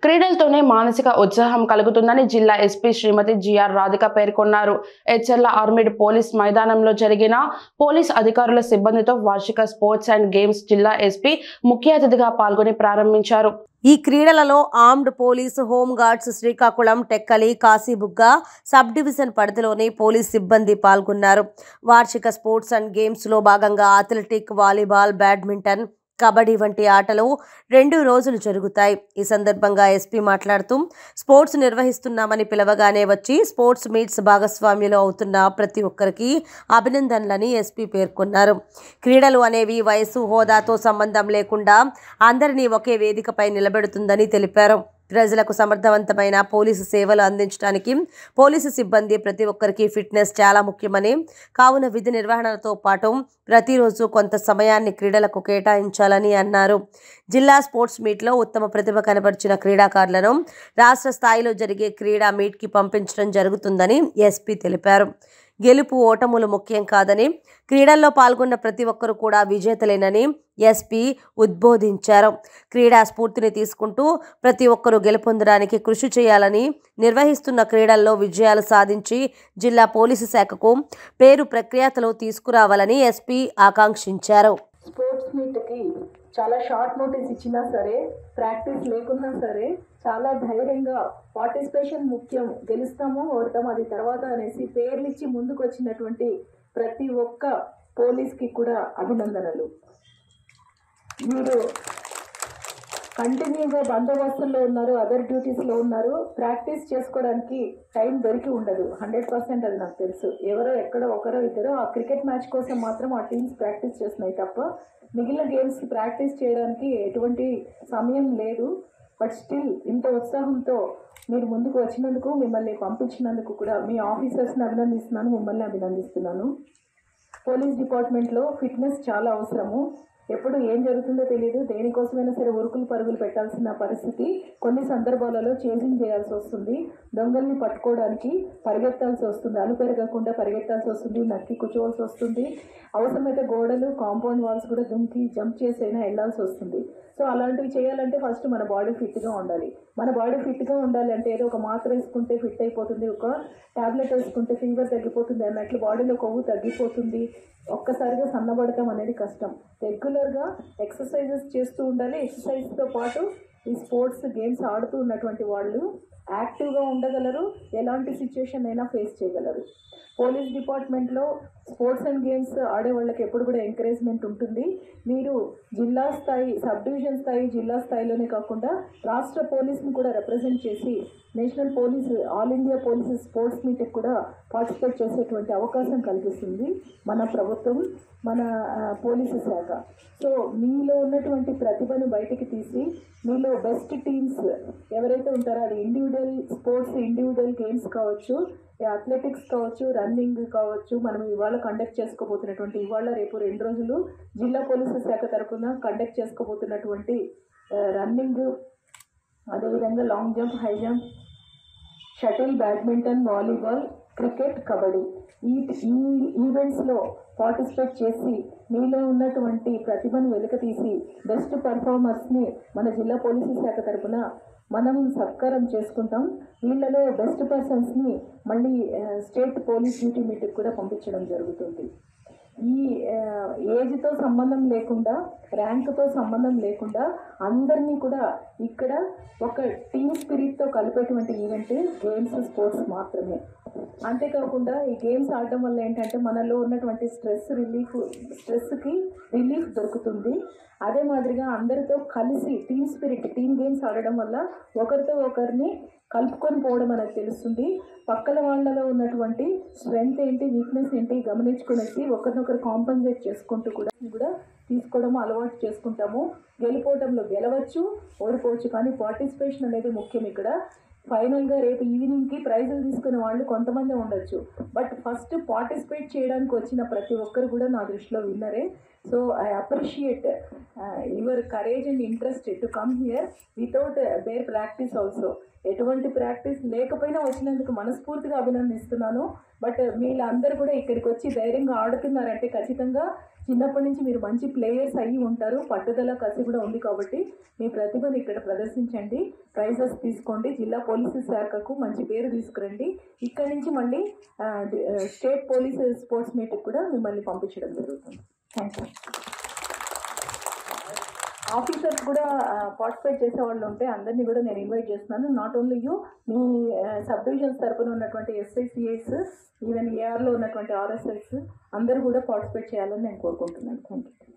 క్రీడలతోనే మానసిక ఉత్సాహం కలుగుతుందని జిల్లా ఎస్పీ శ్రీమతి జిఆర్ రాధిక పేర్కొన్నారు. ఎచ్చెర్ల ఆర్మీడ్ పోలీస్ మైదానంలో జరిగిన పోలీస్ అధికారుల సిబ్బందితో వార్షిక స్పోర్ట్స్ అండ్ గేమ్స్ జిల్లా ఎస్పీ ముఖ్య అతిథిగా పాల్గొని ప్రారంభించారు. ఈ క్రీడలలో armed police, home guards, Srikakulam, Tekkali, Kashibugga sub division పరిధిలోని పోలీస్ సిబ్బంది పాల్గొన్నారు. వార్షిక స్పోర్ట్స్ అండ్ గేమ్స్లో భాగంగా అథ్లెటిక్, వాలీబాల్, బ్యాడ్మింటన్, కబడ్డీ వంటి ఆటలు 2 రోజులు జరుగుతాయి. ఈ సందర్భంగా ఎస్పీ మాట్లాడుతూ స్పోర్ట్స్ నిర్వహిస్తున్నామని పిలవగానే వచ్చి స్పోర్ట్స్ మీట్స్ భాగస్వామ్యులు అవుతున్న ప్రతి ఒక్కరికి అభినందనలని ఎస్పీ పేర్కొన్నారు. క్రీడలు అనేవి వయసు, హోదాతో సంబంధం లేకుండా అందరినీ ఒకే వేదికపై నిలబెడుతుందని తెలిపారు. ప్రజలకు సమర్థవంతమైన పోలీసు సేవలు అందించడానికి పోలీసు సిబ్బంది ప్రతి ఒక్కరికి ఫిట్నెస్ చాలా ముఖ్యమని, కావున విధి నిర్వహణతో పాటు ప్రతిరోజు కొంత సమయాన్ని క్రీడలకు కేటాయించాలని అన్నారు. జిల్లా స్పోర్ట్స్ మీట్లో ఉత్తమ ప్రతిభ కనబరిచిన క్రీడాకారులను రాష్ట్ర స్థాయిలో జరిగే క్రీడా మీట్కి పంపించడం జరుగుతుందని ఎస్పీ తెలిపారు. గెలుపు ఓటములు ముఖ్యం కాదని, క్రీడల్లో పాల్గొన్న ప్రతి ఒక్కరూ కూడా విజేతలేనని ఎస్పీ ఉద్బోధించారు. క్రీడా స్ఫూర్తిని తీసుకుంటూ ప్రతి ఒక్కరూ గెలుపొందడానికి కృషి చేయాలని, నిర్వహిస్తున్న క్రీడల్లో విజయాలు సాధించి జిల్లా పోలీసు శాఖకు పేరు ప్రఖ్యాతలు తీసుకురావాలని ఎస్పీ ఆకాంక్షించారు. స్పోర్ట్స్ మీట్కి చాలా షార్ట్ నోటీస్ ఇచ్చినా సరే, ప్రాక్టీస్ లేకున్నా సరే చాలా ధైర్యంగా పార్టిసిపేషన్ ముఖ్యం, గెలుస్తామో ఓడతామో అది తర్వాత అనేసి పేర్లు ఇచ్చి ముందుకు వచ్చినటువంటి ప్రతి ఒక్క పోలీస్కి కూడా అభినందనలు. మీరు కంటిన్యూగా బందోబస్తుల్లో ఉన్నారు, అదర్ డ్యూటీస్లో ఉన్నారు, ప్రాక్టీస్ చేసుకోవడానికి టైం దొరికి ఉండదు. 100% అది నాకు తెలుసు. ఎవరో ఎక్కడో ఒకరో ఇద్దరు ఆ క్రికెట్ మ్యాచ్ కోసం మాత్రం ఆ టీమ్స్ ప్రాక్టీస్ చేస్తున్నాయి తప్ప మిగిలిన గేమ్స్ ప్రాక్టీస్ చేయడానికి ఎటువంటి సమయం లేదు. బట్ స్టిల్ ఇంత ఉత్సాహంతో మీరు ముందుకు వచ్చినందుకు, మిమ్మల్ని పంపించినందుకు కూడా మీ ఆఫీసర్స్ని అభినందిస్తున్నాను, మిమ్మల్ని అభినందిస్తున్నాను. పోలీస్ డిపార్ట్మెంట్లో ఫిట్నెస్ చాలా అవసరము. ఎప్పుడు ఏం జరుగుతుందో తెలియదు. దేనికోసమైనా సరే ఉరుకులు పరుగులు పెట్టాల్సిన పరిస్థితి. కొన్ని సందర్భాలలో చేజింగ్ చేయాల్సి వస్తుంది, దొంగల్ని పట్టుకోవడానికి పరిగెత్తాల్సి వస్తుంది, అలుపెరగకుండా పరిగెత్తాల్సి వస్తుంది, నక్కి కూర్చోవలసి వస్తుంది, అవసరమైతే గోడలు, కాంపౌండ్ వాల్స్ కూడా దుంకి జంప్ చేసైనా వెళ్ళాల్సి వస్తుంది. సో అలాంటివి చేయాలంటే ఫస్ట్ మన బాడీ ఫిట్గా ఉండాలి. మన బాడీ ఫిట్గా ఉండాలి అంటే ఏదో ఒక మాత్ర వేసుకుంటే ఫిట్ అయిపోతుంది, ఒక ట్యాబ్లెట్ వేసుకుంటే ఫీవర్ తగ్గిపోతుంది అన్నట్లు బాడీలో కొవ్వు తగ్గిపోతుంది, ఒక్కసారిగా సన్నబడటం అనేది కష్టం. రెగ్యులర్గా ఎక్సర్సైజెస్ చేస్తూ ఉండాలి. ఎక్సర్సైజ్తో పాటు ఈ స్పోర్ట్స్ గేమ్స్ ఆడుతూ ఉన్నటువంటి వాళ్ళు యాక్టివ్గా ఉండగలరు, ఎలాంటి సిచ్యుయేషన్ అయినా ఫేస్ చేయగలరు. పోలీస్ డిపార్ట్మెంట్లో స్పోర్ట్స్ అండ్ గేమ్స్ ఆడే వాళ్ళకి ఎప్పుడు కూడా ఎంకరేజ్మెంట్ ఉంటుంది. మీరు జిల్లా స్థాయి, సబ్ డివిజన్ స్థాయి, జిల్లా స్థాయిలోనే కాకుండా రాష్ట్ర పోలీస్ని కూడా రిప్రజెంట్ చేసి national police, all India police sports మీట్కి కూడా పార్టిసిపేట్ చేసేటువంటి అవకాశం కల్పిస్తుంది మన ప్రభుత్వం, మన పోలీసు శాఖ. సో మీలో ఉన్నటువంటి ప్రతిభను బయటికి తీసి మీలో బెస్ట్ టీమ్స్ ఎవరైతే ఉంటారో, అది ఇండివిజువల్ స్పోర్ట్స్, ఇండివిజువల్ గేమ్స్ కావచ్చు, అథ్లెటిక్స్ కావచ్చు, రన్నింగ్ కావచ్చు, మనం ఇవాళ కండక్ట్ చేసుకోబోతున్నటువంటి, ఇవాళ రేపు 2 రోజులు జిల్లా పోలీసు శాఖ తరఫున కండక్ట్ చేసుకోబోతున్నటువంటి రన్నింగ్, అదేవిధంగా long jump, high jump, shuttle, badminton, volleyball, cricket, kabaddi, ఈ ఈవెంట్స్లో పార్టిసిపేట్ చేసి మీలో ఉన్నటువంటి ప్రతిభను వెలికితీసి బెస్ట్ పర్ఫార్మర్స్ని మన జిల్లా పోలీసు శాఖ తరఫున మనం సత్కారం చేసుకుంటాం. వీళ్ళలో బెస్ట్ పర్సన్స్ని మళ్ళీ స్టేట్ పోలీస్ డ్యూటీ మీట్కి కూడా పంపించడం జరుగుతుంది. ఈ ఏజ్తో సంబంధం లేకుండా, ర్యాంక్తో సంబంధం లేకుండా అందరినీ కూడా ఇక్కడ ఒక టీమ్ స్పిరిట్తో కలిపేటువంటి ఈవెంట్ గేమ్స్, స్పోర్ట్స్ మాత్రమే. అంతేకాకుండా ఈ గేమ్స్ ఆడటం వల్ల ఏంటంటే మనలో ఉన్నటువంటి స్ట్రెస్కి రిలీఫ్ దొరుకుతుంది. అదే మాదిరిగా అందరితో కలిసి టీమ్ స్పిరిట్, టీమ్ గేమ్స్ ఆడడం వల్ల ఒకరితో ఒకరిని కలుపుకొని పోవడం అనేది తెలుస్తుంది. పక్కన వాళ్ళలో ఉన్నటువంటి స్ట్రెంగ్త్ ఏంటి, వీక్నెస్ ఏంటి గమనించుకునేసి ఒకరినొకరు కాంపన్సేట్ చేసుకుంటూ కూడా తీసుకోవడము అలవాటు చేసుకుంటాము. గెలుపోవడంలో గెలవచ్చు, ఓడిపోవచ్చు, కానీ పార్టిసిపేషన్ అనేది ముఖ్యం. ఇక్కడ ఫైనల్గా రేపు ఈవినింగ్కి ప్రైజులు తీసుకునే వాళ్ళు కొంతమంది ఉండొచ్చు, బట్ ఫస్ట్ పార్టిసిపేట్ చేయడానికి వచ్చిన ప్రతి ఒక్కరు కూడా నా దృష్టిలో విన్నరే. So I appreciate your courage and interest to come here without their practice also. ఎటువంటి ప్రాక్టీస్ లేకపోయినా వచ్చినందుకు మనస్ఫూర్తిగా అభినందిస్తున్నాను. బట్ వీళ్ళందరూ కూడా ఇక్కడికి వచ్చి ధైర్యంగా ఆడుతున్నారంటే ఖచ్చితంగా చిన్నప్పటి నుంచి మీరు మంచి ప్లేయర్స్ అయ్యి ఉంటారు. పట్టుదల కసి కూడా ఉంది కాబట్టి మీ ప్రతిభను ఇక్కడ ప్రదర్శించండి, ప్రైజెస్ తీసుకోండి, జిల్లా పోలీసు శాఖకు మంచి పేరు తీసుకురండి. ఇక్కడి నుంచి మళ్ళీ స్టేట్ పోలీస్ స్పోర్ట్స్ మీట్కి కూడా మిమ్మల్ని పంపించడం జరుగుతుంది. Thank you. ఆఫీసర్స్ కూడా పార్టిసిపేట్ చేసే వాళ్ళు ఉంటే అందరినీ కూడా నేను ఇన్వైట్ చేస్తున్నాను. Not only you, me sub divisions తరపున ఉన్నటువంటి ఎస్ఐసిఐస్, ఈవెన్ ఏఆర్లో ఉన్నటువంటి ఆర్ఎస్ఐస్ అందరూ కూడా పార్టిసిపేట్ చేయాలని నేను కోరుకుంటున్నాను. Thank you.